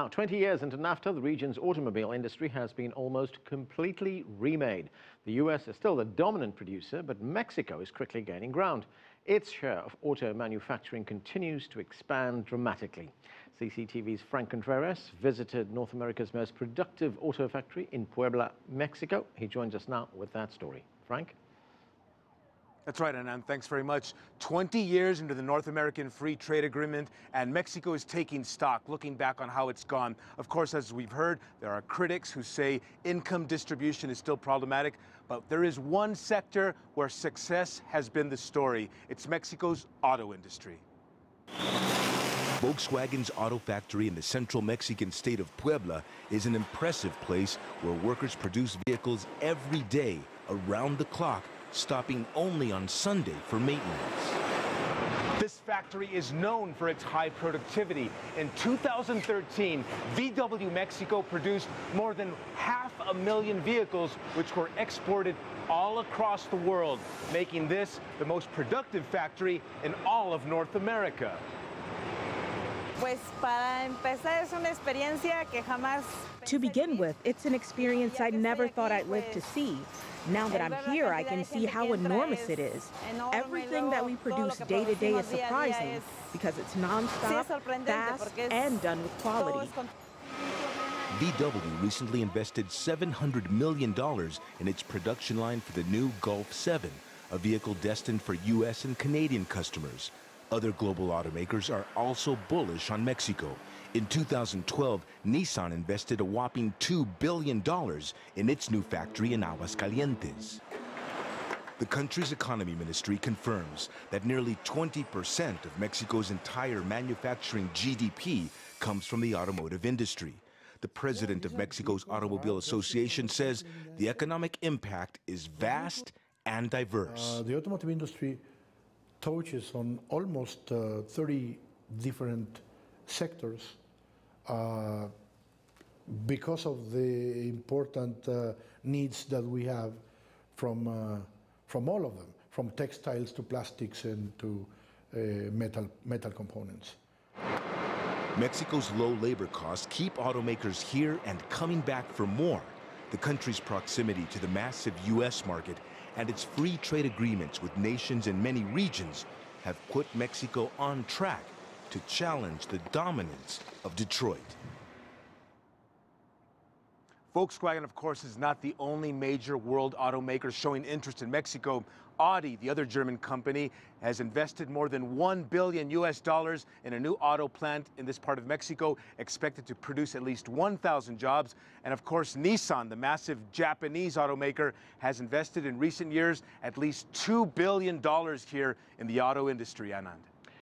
Now, 20 years into NAFTA, the region's automobile industry has been almost completely remade. The U.S. is still the dominant producer, but Mexico is quickly gaining ground. Its share of auto manufacturing continues to expand dramatically. CCTV's Franc Contreras visited North America's most productive auto factory in Puebla, Mexico. He joins us now with that story. Frank? That's right, Anand. Thanks very much. 20 years into the North American Free Trade Agreement, and Mexico is taking stock, looking back on how it's gone. Of course, as we've heard, there are critics who say income distribution is still problematic, but there is one sector where success has been the story. It's Mexico's auto industry. Volkswagen's auto factory in the central Mexican state of Puebla is an impressive place where workers produce vehicles every day, around the clock, stopping only on Sunday for maintenance. This factory is known for its high productivity. In 2013, VW Mexico produced more than 500,000 vehicles, which were exported all across the world, making this the most productive factory in all of North America. To begin with, it's an experience I never thought I'd live to see. Now that I'm here, I can see how enormous it is. Everything that we produce day to day is surprising because it's non-stop, fast, and done with quality. VW recently invested $700 million in its production line for the new Golf 7, a vehicle destined for U.S. and Canadian customers. Other global automakers are also bullish on Mexico. In 2012, Nissan invested a whopping $2 billion in its new factory in Aguascalientes. The country's economy ministry confirms that nearly 20% of Mexico's entire manufacturing GDP comes from the automotive industry. The president of Mexico's Automobile Association says the economic impact is vast and diverse. The automotive industry touches on almost 30 different sectors because of the important needs that we have from all of them, from textiles to plastics and to metal components. Mexico's low labor costs keep automakers here and coming back for more. The country's proximity to the massive U.S. market and its free trade agreements with nations in many regions have put Mexico on track to challenge the dominance of Detroit. Volkswagen, of course, is not the only major world automaker showing interest in Mexico. Audi, the other German company, has invested more than $1 billion in a new auto plant in this part of Mexico, expected to produce at least 1,000 jobs. And of course, Nissan, the massive Japanese automaker, has invested in recent years at least $2 billion here in the auto industry, Anand.